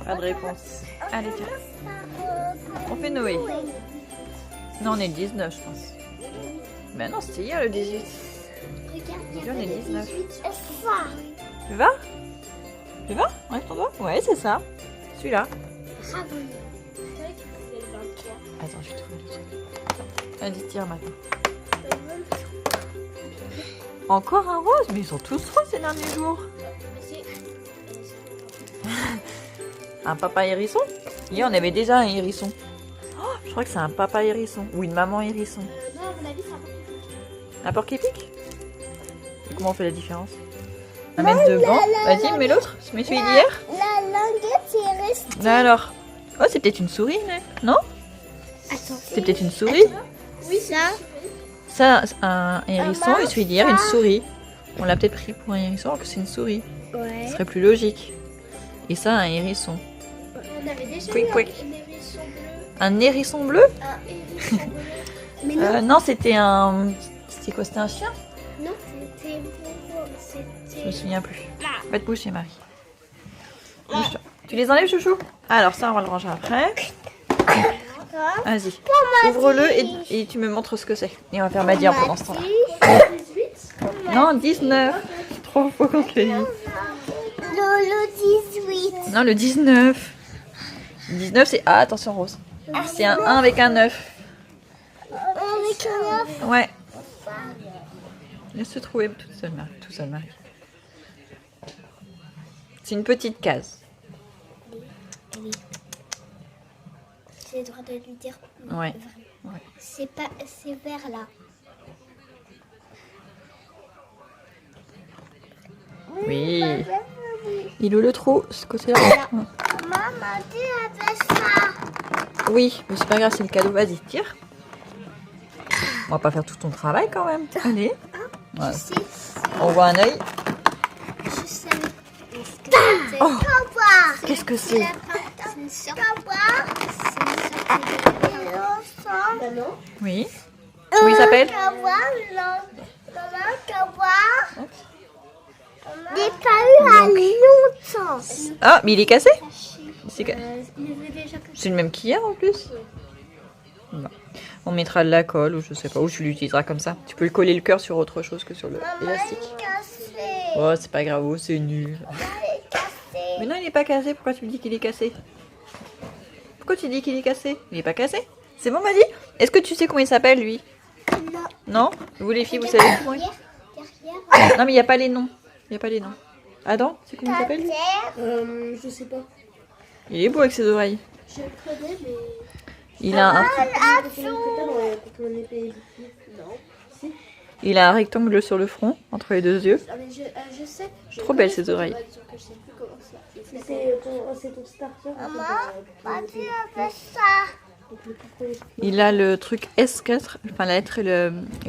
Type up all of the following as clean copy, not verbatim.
Pas de réponse. Allez, tiens. On fait Noé. Non, on est le 19, je pense. Mais non, c'était hier le 18. Regarde, il y Aujourd'hui, on a est pas le 19. 18. Ça. Tu vas? Tu vas? Enlève ton doigt? Ouais, c'est ça. Celui-là. Bravo. C'est vrai que c'est le 23. Attends, je vais trouver le truc. Vas-y, tire maintenant. Encore un rose? Mais ils sont tous roses ces derniers jours. Un papa hérisson? Hier, on avait déjà un hérisson. Oh, je crois que c'est un papa hérisson. Ou une maman hérisson. Non, à mon avis, c'est Un porc épic? Et comment on fait la différence? On va mettre devant. Vas-y, mets l'autre. Mets celui d'hier. La languette est restée. Alors. Oh, c'est peut-être une souris, non? Attends. C'est peut-être une souris? Oui, ça. Ça, un hérisson et celui d'hier, une souris. On l'a peut-être pris pour un hérisson alors que c'est une souris. Ouais. Ce serait plus logique. Et ça, un hérisson. On avait déjà Pouic, eu pouic. un hérisson bleu. Un hérisson bleu? Un hérisson bleu. Mais non, Non, c'était un... C'était quoi? C'était un chien? non, c'était... Je me souviens plus. Va te boucher, Marie. Bouge-toi. Tu les enlèves, chouchou? Alors ça, on va le ranger après. Vas-y. Ouvre-le et tu me montres ce que c'est. Et on va faire Madia pendant ce temps-là. 18. Non, 19. 3 fois qu'on te l'a dit. Le 18. Non, le 19. 19, c'est... Ah, attention, Rose. C'est un 1 avec un 9. Avec un 9. Ouais. Laisse se trouver toute seule, Marie. Tout seul, Marie. C'est une petite case. J'ai le droit de lui dire. Ouais. Ouais. C'est pas... C'est vert là. Oui. Il est où le trou? Ce côté-là. Maman, tu as fait ça. Oui, mais c'est pas grave, c'est le cadeau. Vas-y, tire. On va pas faire tout ton travail quand même. Allez. Voilà. Je sais. On voit un œil. Je sais. C'est Oh, qu'est-ce que c'est? C'est une sorte. C'est une sorte. Oui. Comment il s'appelle? J'ai pas eu à longtemps. Ah, mais il est cassé? C'est ca- Il est déjà que c'est le même qu'hier en plus. Bon. On mettra de la colle ou je sais pas, ou tu l'utiliseras comme ça. Tu peux le coller le cœur sur autre chose que sur le élastique. Oh, c'est pas grave, oh, c'est nul. Mais non, il est pas cassé. Pourquoi tu me dis qu'il est cassé? Pourquoi tu dis qu'il est cassé? Il est pas cassé. C'est bon, vas-y. Est-ce que tu sais comment il s'appelle, lui? Non. Non? Vous les filles, vous savez comment il... Derrière. Non, mais il n'y a pas les noms. Il n'y a pas les noms. Adam, c'est comment il s'appelle, lui? Je sais pas. Il est beau avec ses oreilles. Je le connais, mais. Il a un, il a un rectangle sur le front, entre les deux yeux. Ah, mais je sais. Trop belles ses oreilles. C'est ton starter. Maman, tu as fait ça. Il a le truc S4, enfin la lettre et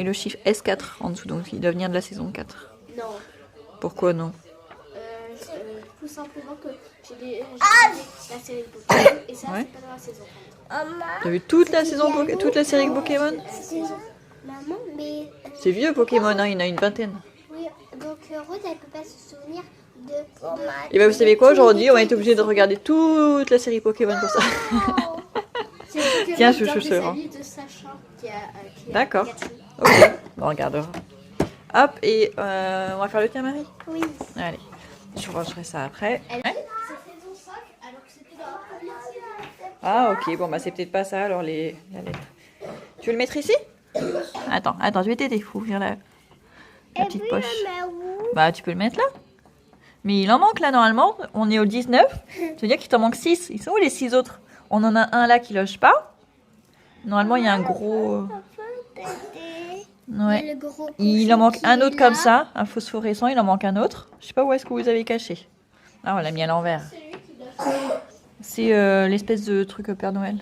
le chiffre S4 en dessous, donc il doit venir de la saison 4. Non. Pourquoi non? Tout simplement que j'ai la série Pokémon et ça, Ouais. c'est pas dans la saison 4. T'as vu toute la saison toute la série Pokémon? Maman, mais. C'est vieux Pokémon, hein, il y en a une vingtaine. Oui, donc Rose, elle peut pas se souvenir de. Et bah vous savez quoi, aujourd'hui on va être obligé de regarder toute la série Pokémon pour ça. Tiens, chouchou, je le rends. D'accord. Ok, bon, on regardera. Hop, et on va faire le tien, Marie? Oui. Allez, je rangerai ça après. Ouais. C'était dans 5 alors que c'était dans la première. Ah, ok, bon, bah c'est peut-être pas ça, alors la lettre. Tu veux le mettre ici? Attends, je vais t'aider, il faut ouvrir la petite poche. Bah, tu peux le mettre là. Mais il en manque là, normalement. On est au 19. Ça veut dire qu'il t'en manque 6. Ils sont où les 6 autres? On en a un là qui loge pas. Normalement, il y a un gros... Ouais. Il en manque un autre comme ça, un phosphorescent, il en manque un autre. Je sais pas où est-ce que vous avez caché. Ah, on l'a mis à l'envers. C'est l'espèce de truc Père Noël.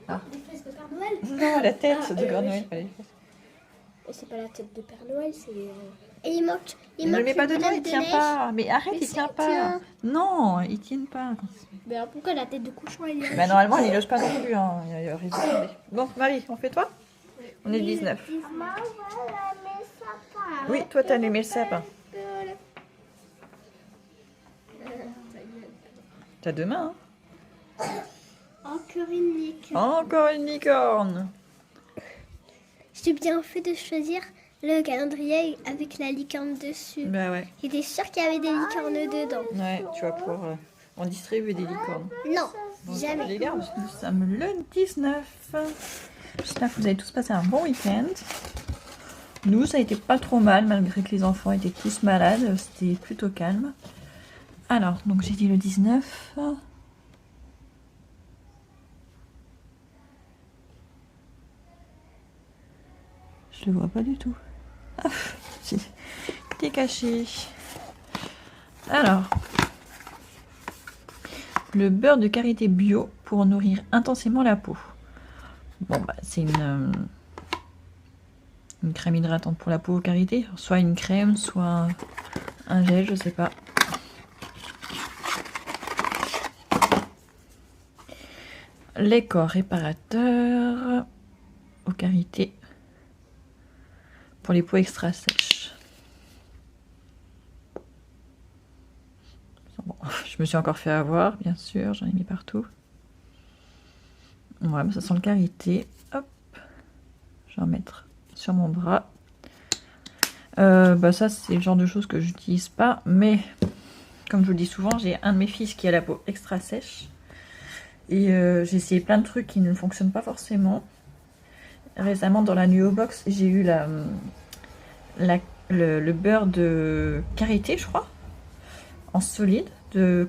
Ah. L'espèce de Père Noël? Non, la tête de Père Noël. Allez. C'est pas la tête de Père Noël, c'est. Et il manque. Ne le mets pas dedans, il tient pas. Mais arrête, Mais il tient si, pas. tiens. Non, il tient pas. Mais alors pourquoi la tête de cochon elle est. Bah, normalement, il loge pas non plus. Hein. Il y a risque de tomber. Bon, Marie, on fait toi? On est le 19. Oui, toi, t'as allumé le sapin. T'as deux mains, hein? Encore une licorne. Encore une licorne. J'ai bien fait de choisir le calendrier avec la licorne dessus. Bah ouais. J'étais sûre qu'il y avait des licornes dedans. Ouais, tu vas pouvoir en distribuer des licornes. Non, Donc, jamais. les gars, nous sommes le 19. J'espère que vous avez tous passé un bon week-end. Nous, ça a été pas trop mal, malgré que les enfants étaient tous malades. C'était plutôt calme. Alors, donc j'ai dit le 19. Je le vois pas du tout. Ah, si. T'es caché. Alors, le beurre de karité bio pour nourrir intensément la peau. Bon, bah, c'est une crème hydratante pour la peau karité. Soit une crème, soit un gel, je sais pas. Les corps réparateurs au karité pour les peaux extra sèches. Bon, je me suis encore fait avoir, bien sûr, j'en ai mis partout. Ouais, ça sent le karité. Hop, je vais en mettre sur mon bras. Bah ça, c'est le genre de choses que j'utilise pas, mais comme je vous le dis souvent, j'ai un de mes fils qui a la peau extra sèche. Et j'ai essayé plein de trucs qui ne fonctionnent pas forcément. Récemment, dans la Nuo Box, j'ai eu le beurre de karité, je crois, en solide,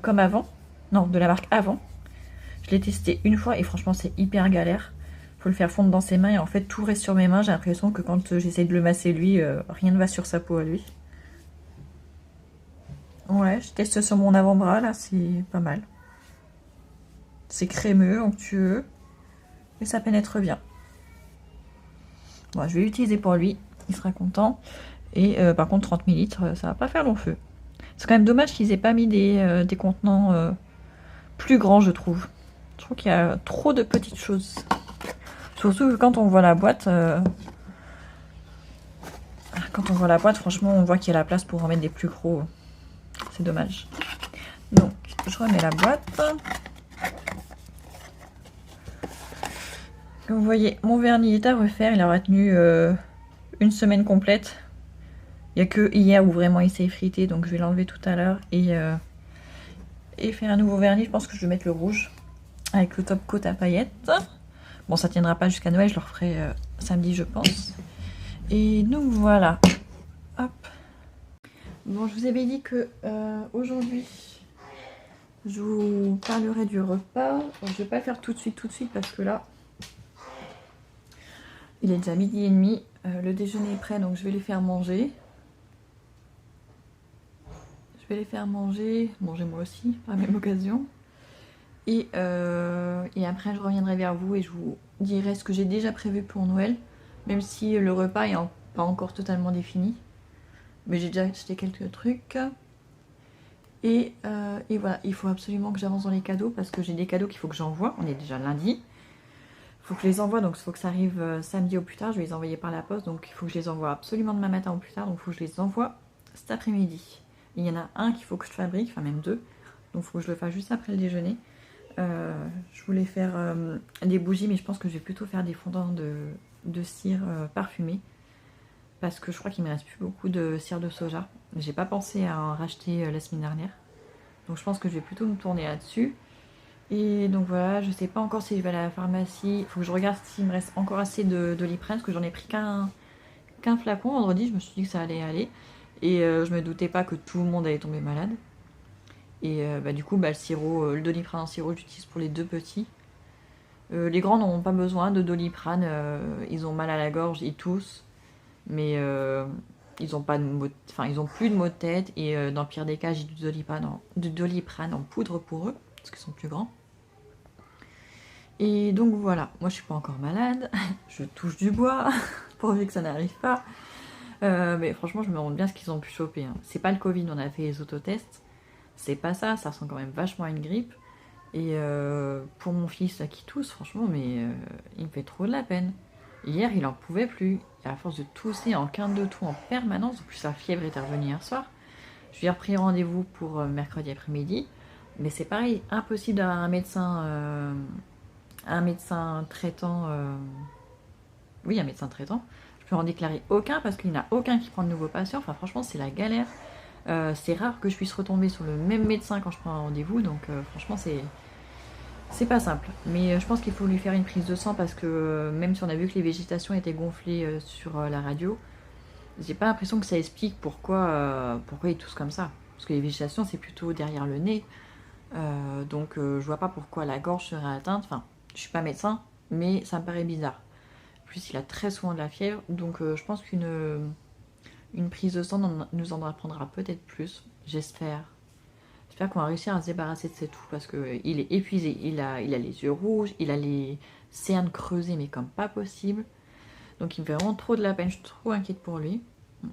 comme avant. Non, de la marque Avant. Je l'ai testé une fois et franchement, c'est hyper galère. Faut le faire fondre dans ses mains et en fait, tout reste sur mes mains. J'ai l'impression que quand j'essaie de le masser lui, rien ne va sur sa peau à lui. Ouais, je teste sur mon avant-bras, là, c'est pas mal. C'est crémeux, onctueux, et ça pénètre bien. Bon, je vais l'utiliser pour lui, il sera content. Et par contre, 30 ml, ça va pas faire long feu. C'est quand même dommage qu'ils aient pas mis des contenants plus grands, je trouve. Je trouve qu'il y a trop de petites choses. Surtout que quand on voit la boîte, franchement, on voit qu'il y a la place pour en mettre des plus gros. C'est dommage. Donc, je remets la boîte. Comme vous voyez, mon vernis est à refaire. Il aura tenu une semaine complète. Il n'y a que hier où vraiment il s'est effrité, donc je vais l'enlever tout à l'heure et faire un nouveau vernis. Je pense que je vais mettre le rouge avec le top coat à paillettes. Bon, ça tiendra pas jusqu'à Noël, je le referai samedi, je pense. Et donc voilà. Hop. Bon, je vous avais dit que aujourd'hui, je vous parlerai du repas. Bon, je vais pas le faire tout de suite parce que là, il est déjà 12h30. Le déjeuner est prêt, donc je vais les faire manger. Je vais les faire manger moi aussi, par la même occasion. Et après, je reviendrai vers vous et je vous dirai ce que j'ai déjà prévu pour Noël. Même si le repas est pas encore totalement défini. Mais j'ai déjà acheté quelques trucs. Et voilà, il faut absolument que j'avance dans les cadeaux parce que j'ai des cadeaux qu'il faut que j'envoie. On est déjà lundi. Il faut que je les envoie, donc il faut que ça arrive samedi au plus tard. Je vais les envoyer par la poste, donc il faut que je les envoie absolument demain matin au plus tard. Donc il faut que je les envoie cet après-midi. Il y en a un qu'il faut que je fabrique, enfin même deux. Donc il faut que je le fasse juste après le déjeuner. Je voulais faire des bougies, mais je pense que je vais plutôt faire des fondants de cire parfumée. Parce que je crois qu'il me reste plus beaucoup de cire de soja. J'ai pas pensé à en racheter la semaine dernière. Donc je pense que je vais plutôt me tourner là-dessus. Et donc voilà, je sais pas encore si je vais aller à la pharmacie. Il faut que je regarde s'il me reste encore assez de Doliprane, parce que j'en ai pris qu'un flacon vendredi. Je me suis dit que ça allait aller. Et je me doutais pas que tout le monde allait tomber malade. Et du coup, le Doliprane en sirop, j'utilise pour les deux petits. Les grands n'ont pas besoin de Doliprane. Ils ont mal à la gorge, ils toussent. Mais ils ont plus de maux de tête. Et dans le pire des cas, j'ai du Doliprane en poudre pour eux, parce qu'ils sont plus grands. Et donc voilà, moi je suis pas encore malade. Je touche du bois, pourvu que ça n'arrive pas. Mais franchement, je me rends bien ce qu'ils ont pu choper. Hein. C'est pas le Covid, on a fait les autotests. C'est pas ça, ça ressemble quand même vachement à une grippe. Et pour mon fils là, qui tousse, franchement, il me fait trop de la peine. Hier, il en pouvait plus. Et à force de tousser en quinte de toux en permanence, en plus sa fièvre est revenue hier soir. Je lui ai repris rendez-vous pour mercredi après-midi. Mais c'est pareil, impossible d'avoir un médecin traitant. Oui, un médecin traitant. Je peux en déclarer aucun parce qu'il n'y en a aucun qui prend de nouveaux patients. Enfin, franchement, c'est la galère. C'est rare que je puisse retomber sur le même médecin quand je prends un rendez-vous. Donc, franchement, c'est pas simple. Mais je pense qu'il faut lui faire une prise de sang parce que même si on a vu que les végétations étaient gonflées sur la radio, j'ai pas l'impression que ça explique pourquoi ils toussent comme ça. Parce que les végétations, c'est plutôt derrière le nez. Donc, je vois pas pourquoi la gorge serait atteinte. Enfin, je suis pas médecin, mais ça me paraît bizarre. En plus, il a très souvent de la fièvre. Donc, je pense une prise de sang nous en apprendra peut-être plus. J'espère. J'espère qu'on va réussir à se débarrasser de ses toux parce qu'il est épuisé. Il a les yeux rouges, il a les cernes creusées, mais comme pas possible. Donc, il me fait vraiment trop de la peine. Je suis trop inquiète pour lui.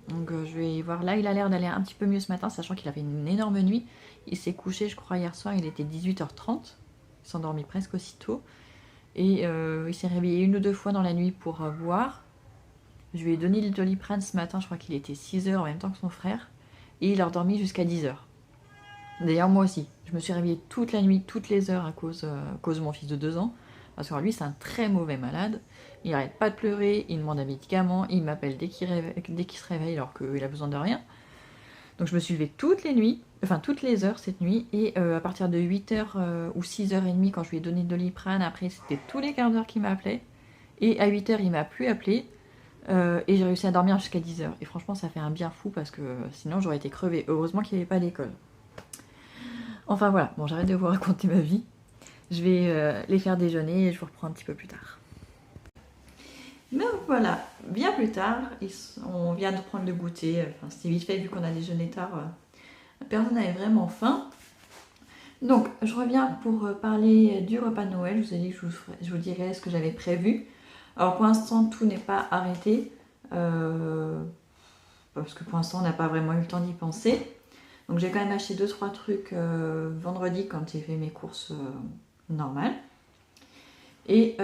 Donc, je vais voir. Là, il a l'air d'aller un petit peu mieux ce matin, sachant qu'il avait une énorme nuit. Il s'est couché, je crois, hier soir, il était 18h30. Il s'est endormi presque aussitôt. Et il s'est réveillé 1 ou 2 fois dans la nuit pour boire. Je lui ai donné le Doliprane ce matin, je crois qu'il était 6h en même temps que son frère. Et il a dormi jusqu'à 10h. D'ailleurs, moi aussi. Je me suis réveillée toute la nuit, toutes les heures à cause de mon fils de 2 ans. Parce que lui, c'est un très mauvais malade. Il n'arrête pas de pleurer, il demande un médicament, il m'appelle dès qu'il se réveille alors qu'il a besoin de rien. Donc je me suis levée toutes les heures cette nuit. Et à partir de 8h ou 6h30, quand je lui ai donné le Doliprane, après c'était tous les quarts d'heure qu'il m'appelait. Et à 8h, il m'a plus appelé. Et j'ai réussi à dormir jusqu'à 10h. Et franchement, ça fait un bien fou parce que sinon j'aurais été crevée. Heureusement qu'il n'y avait pas d'école. Enfin voilà, bon, j'arrête de vous raconter ma vie. Je vais les faire déjeuner et je vous reprends un petit peu plus tard. Mais voilà, bien plus tard, on vient de prendre le goûter. Enfin, c'était vite fait vu qu'on a déjeuné tard. Personne n'avait vraiment faim. Donc, je reviens pour parler du repas de Noël. Je vous ai dit que je vous dirais ce que j'avais prévu. Alors, pour l'instant, tout n'est pas arrêté. Parce que pour l'instant, on n'a pas vraiment eu le temps d'y penser. Donc, j'ai quand même acheté 2-3 trucs vendredi quand j'ai fait mes courses normales. Et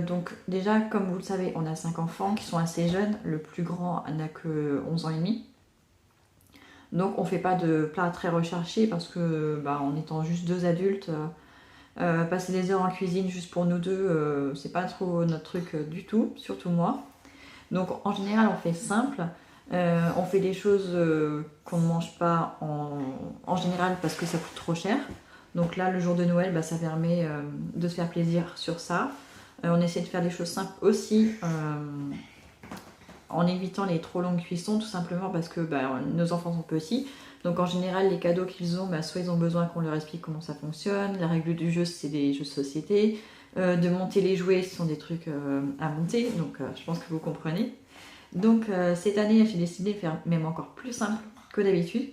donc déjà, comme vous le savez, on a 5 enfants qui sont assez jeunes. Le plus grand n'a que 11 ans et demi. Donc on ne fait pas de plats très recherchés parce que en étant juste 2 adultes, passer des heures en cuisine juste pour nous deux, c'est pas trop notre truc du tout, surtout moi. Donc en général on fait simple. On fait des choses qu'on ne mange pas en général parce que ça coûte trop cher. Donc là, le jour de Noël, ça permet de se faire plaisir sur ça. On essaie de faire des choses simples aussi, en évitant les trop longues cuissons, tout simplement parce que nos enfants sont petits. Donc en général, les cadeaux qu'ils ont, soit ils ont besoin qu'on leur explique comment ça fonctionne. La règle du jeu, c'est des jeux de société. De monter les jouets, ce sont des trucs à monter. Donc je pense que vous comprenez. Donc cette année, j'ai décidé de faire même encore plus simple que d'habitude.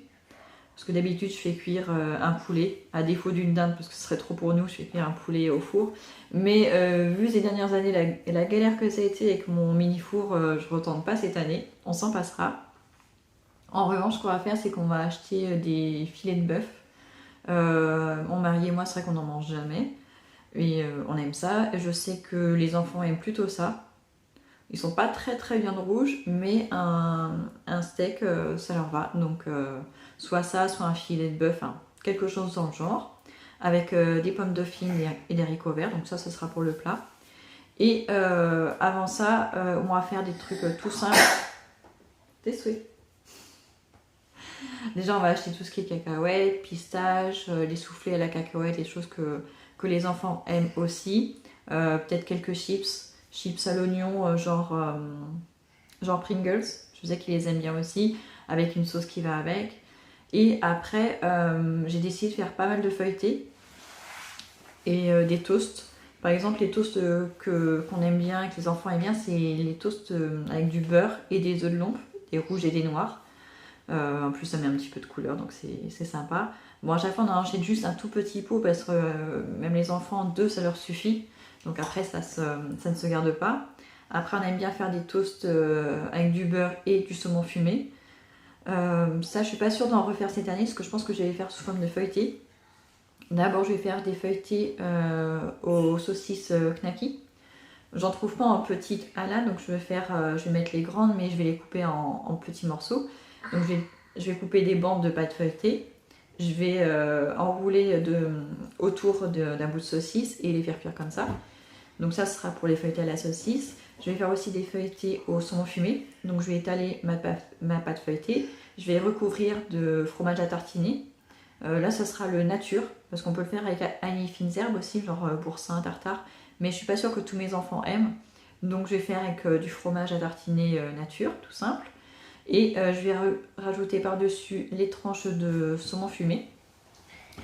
Parce que d'habitude, je fais cuire un poulet, à défaut d'une dinde, parce que ce serait trop pour nous, je fais cuire un poulet au four. Mais vu ces dernières années, la galère que ça a été avec mon mini-four, je ne retente pas cette année, on s'en passera. En revanche, ce qu'on va faire, c'est qu'on va acheter des filets de bœuf. Mon mari et moi, c'est vrai qu'on n'en mange jamais. Et on aime ça. Je sais que les enfants aiment plutôt ça. Ils sont pas très très viande rouge, mais un steak, ça leur va. Donc soit ça, soit un filet de bœuf, quelque chose dans le genre. Avec des pommes dauphines et des haricots verts. Donc ça, ce sera pour le plat. Et avant ça, on va faire des trucs tout simples. Des souhaits. Déjà, on va acheter tout ce qui est cacahuètes, pistaches, les soufflés à la cacahuète, les choses que les enfants aiment aussi. Peut-être quelques chips à l'oignon, genre Pringles. Je sais qu'ils les aiment bien aussi, avec une sauce qui va avec. Et après, j'ai décidé de faire pas mal de feuilletés et des toasts. Par exemple, les toasts qu'on aime bien, que les enfants aiment bien, c'est les toasts avec du beurre et des œufs de lompe, des rouges et des noirs. En plus, ça met un petit peu de couleur, donc c'est sympa. Bon, à chaque fois, on en achète juste un tout petit pot parce que même les enfants, 2, ça leur suffit. Donc après, ça ne se garde pas. Après, on aime bien faire des toasts avec du beurre et du saumon fumé. Ça, je suis pas sûre d'en refaire cette année, parce que je pense que je vais les faire sous forme de feuilletés. D'abord, je vais faire des feuilletés aux saucisses knacky. J'en trouve pas en petites halal, donc je vais mettre les grandes, mais je vais les couper en petits morceaux. Donc je vais couper des bandes de pâte feuilletée, je vais enrouler autour d'un bout de saucisse et les faire cuire comme ça. Donc ça, ce sera pour les feuilletés à la saucisse. Je vais faire aussi des feuilletés au saumon fumé. Donc je vais étaler ma pâte feuilletée. Je vais recouvrir de fromage à tartiner. Là, ça sera le nature, parce qu'on peut le faire avec ail et fines herbes aussi, genre boursin, tartare. Mais je suis pas sûre que tous mes enfants aiment. Donc je vais faire avec du fromage à tartiner nature, tout simple. Et je vais rajouter par-dessus les tranches de saumon fumé.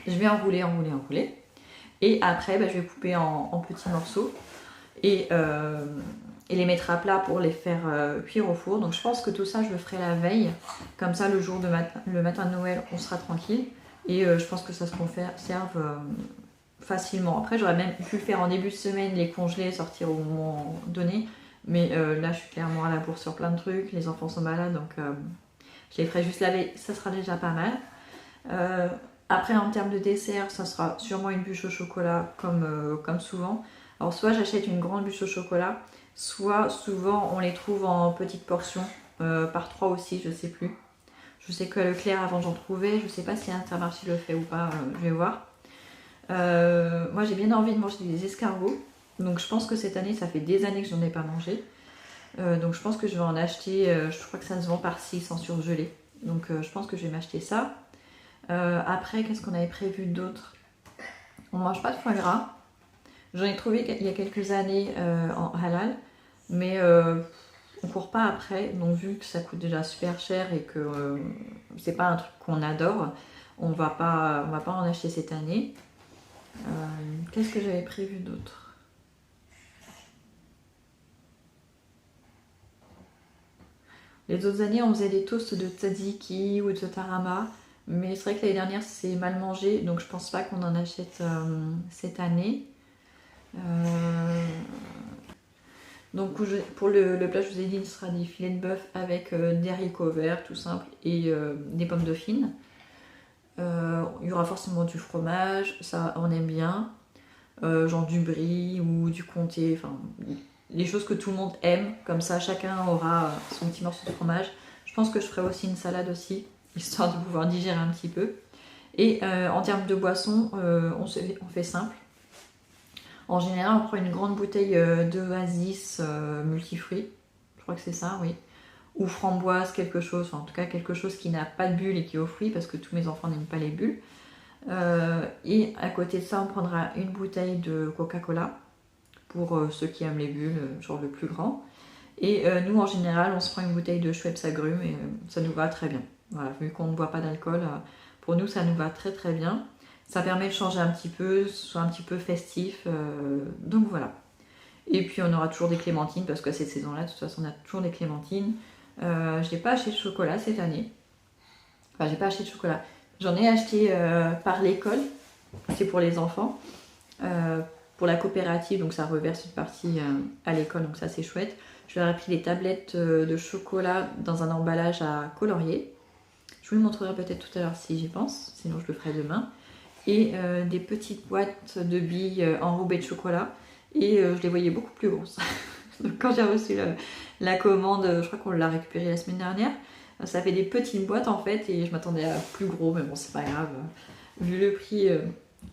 Je vais enrouler. Et après, je vais couper en petits morceaux. Et les mettre à plat pour les faire cuire au four. Donc je pense que tout ça, je le ferai la veille. Comme ça, le matin de Noël, on sera tranquille. Et je pense que ça se conserve facilement. Après, j'aurais même pu le faire en début de semaine, les congeler, sortir au moment donné. Mais là, je suis clairement à la bourre sur plein de trucs. Les enfants sont malades, donc je les ferai juste la veille. Ça sera déjà pas mal. Après, en termes de dessert, ça sera sûrement une bûche au chocolat, comme souvent. Alors, soit j'achète une grande bûche au chocolat, soit souvent on les trouve en petites portions, par 3 aussi, je sais plus. Je sais que Leclerc avant j'en trouvais, je sais pas si Intermarché le fait ou pas, je vais voir. Moi j'ai bien envie de manger des escargots, donc je pense que cette année, ça fait des années que j'en ai pas mangé. Donc je pense que je vais en acheter, je crois que ça se vend par 6 en surgelé. Donc je pense que je vais m'acheter ça. Après, qu'est-ce qu'on avait prévu d'autre? On mange pas de foie gras. J'en ai trouvé il y a quelques années en halal, mais on court pas après. Donc vu que ça coûte déjà super cher et que c'est pas un truc qu'on adore, on va pas en acheter cette année. Qu'est-ce que j'avais prévu d'autre? Les autres années, on faisait des toasts de tzatziki ou de tarama, mais c'est vrai que l'année dernière, c'est mal mangé, donc je pense pas qu'on en achète cette année. Donc pour le plat, je vous ai dit, ce sera des filets de bœuf avec des haricots verts, tout simple, et des pommes dauphines. Il y aura forcément du fromage, ça on aime bien, genre du brie ou du comté, enfin les choses que tout le monde aime, comme ça chacun aura son petit morceau de fromage. Je pense que je ferai aussi une salade aussi, histoire de pouvoir digérer un petit peu. Et en termes de boisson, on fait simple. En général, on prend une grande bouteille d'Oasis multifruits, je crois que c'est ça, oui. Ou framboise, quelque chose, enfin, en tout cas quelque chose qui n'a pas de bulles et qui est aux fruits, parce que tous mes enfants n'aiment pas les bulles. Et à côté de ça, on prendra une bouteille de Coca-Cola, pour ceux qui aiment les bulles, genre le plus grand. Et nous, en général, on se prend une bouteille de Schweppes agrumes et ça nous va très bien. Voilà, vu qu'on ne boit pas d'alcool, pour nous, ça nous va très très bien. Ça permet de changer un petit peu, soit un petit peu festif, donc voilà. Et puis on aura toujours des clémentines, parce que cette saison-là, de toute façon, on a toujours des clémentines. Je n'ai pas acheté de chocolat cette année. Enfin, j'ai pas acheté de chocolat. J'en ai acheté par l'école, c'est pour les enfants. Pour la coopérative, donc ça reverse une partie à l'école, donc ça c'est chouette. Je leur ai pris des tablettes de chocolat dans un emballage à colorier. Je vous le montrerai peut-être tout à l'heure si j'y pense, sinon je le ferai demain. Et des petites boîtes de billes enrobées de chocolat. Et je les voyais beaucoup plus grosses. Donc quand j'ai reçu la commande, je crois qu'on l'a récupérée la semaine dernière, ça fait des petites boîtes en fait, et je m'attendais à plus gros, mais bon c'est pas grave. Vu le prix,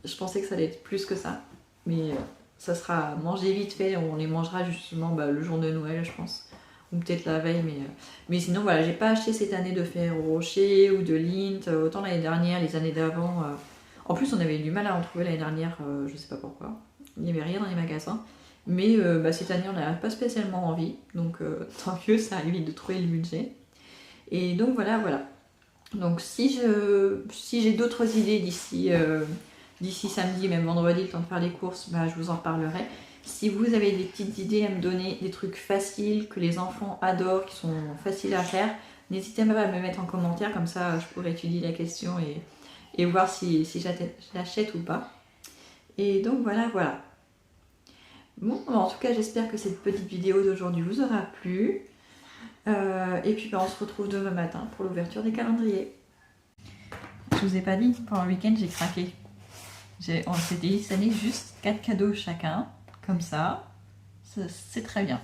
je pensais que ça allait être plus que ça. Mais ça sera mangé vite fait, on les mangera justement le jour de Noël je pense. Ou peut-être la veille, mais sinon voilà, j'ai pas acheté cette année de Ferrero Rocher ou de Lindt, autant l'année dernière, les années d'avant. En plus on avait eu du mal à en trouver l'année dernière, je sais pas pourquoi. Il n'y avait rien dans les magasins. Mais cette année on n'a pas spécialement envie, donc tant mieux, ça évite de trouver le budget. Et donc voilà. Donc si j'ai d'autres idées d'ici samedi, même vendredi, le temps de faire les courses, je vous en reparlerai. Si vous avez des petites idées à me donner, des trucs faciles que les enfants adorent, qui sont faciles à faire, n'hésitez pas à me mettre en commentaire, comme ça je pourrai étudier la question et voir si j'achète ou pas. Et donc voilà. Bon, en tout cas j'espère que cette petite vidéo d'aujourd'hui vous aura plu. Et puis on se retrouve demain matin pour l'ouverture des calendriers. Je vous ai pas dit, pendant le week-end j'ai craqué. On s'est dit cette année juste 4 cadeaux chacun, comme ça, c'est très bien.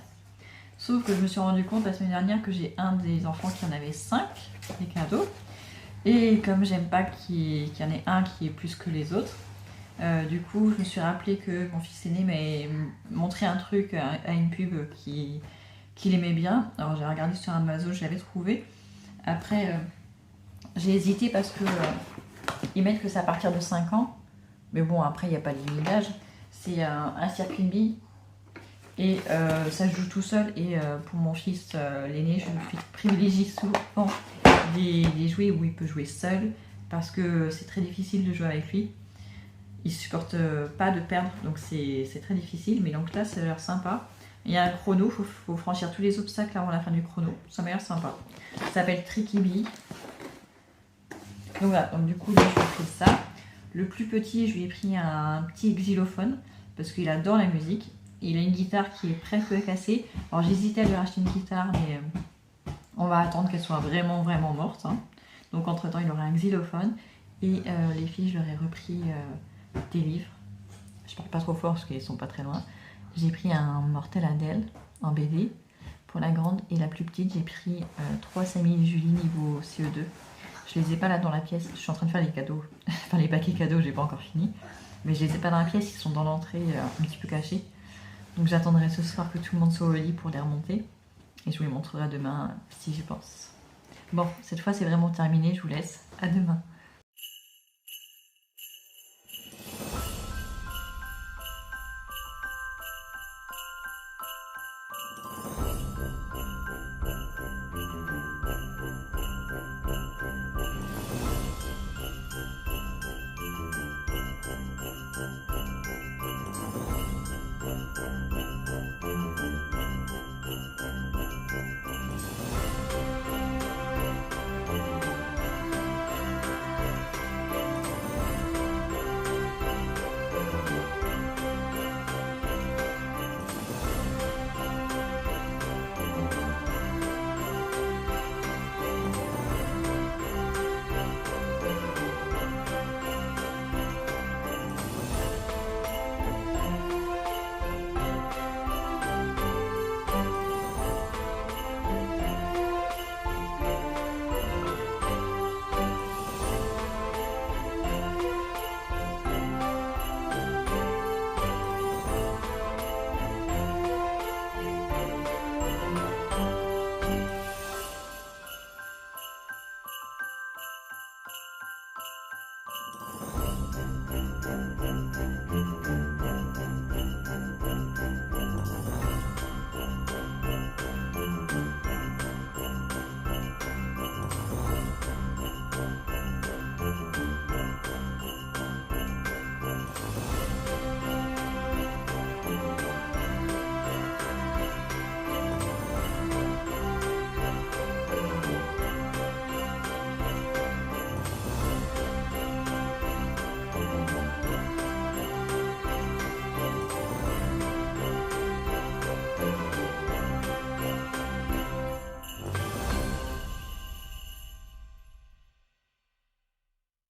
Sauf que je me suis rendu compte la semaine dernière que j'ai un des enfants qui en avait 5, des cadeaux. Et comme j'aime pas qu'il y en ait un qui est plus que les autres, du coup je me suis rappelé que mon fils aîné m'avait montré un truc à une pub qu'il aimait bien. Alors j'ai regardé sur Amazon, je l'avais trouvé. Après j'ai hésité parce que ils mettent que c'est à partir de 5 ans. Mais bon, après il n'y a pas de limite d'âge. C'est un circuit de billes. Et ça se joue tout seul. Et pour mon fils l'aîné, je privilégie souvent des jouets où il peut jouer seul. Parce que c'est très difficile de jouer avec lui. Il supporte pas de perdre, donc c'est très difficile. Mais donc là, ça a l'air sympa. Il y a un chrono, il faut franchir tous les obstacles avant la fin du chrono. Ça m'a l'air sympa. Ça s'appelle Tricky Bee. Donc voilà, donc du coup, lui, je lui ai pris ça. Le plus petit, je lui ai pris un petit xylophone parce qu'il adore la musique. Il a une guitare qui est presque cassée. Alors j'hésitais à lui racheter une guitare, mais on va attendre qu'elle soit vraiment morte. Hein. Donc entre temps, il aura un xylophone. Et les filles, je leur ai repris des livres. Je parle pas trop fort parce qu'ils sont pas très loin. J'ai pris un Mortel Adèle en BD pour la grande. Et la plus petite, j'ai pris 3 Samy Julie niveau CE2. Je les ai pas là dans la pièce. Je suis en train de faire les cadeaux. Enfin les paquets cadeaux, j'ai pas encore fini. Mais je les ai pas dans la pièce, ils sont dans l'entrée un petit peu cachés. Donc j'attendrai ce soir que tout le monde soit au lit pour les remonter. Et je vous les montrerai demain si j'y pense. Bon, cette fois c'est vraiment terminé, je vous laisse. À demain.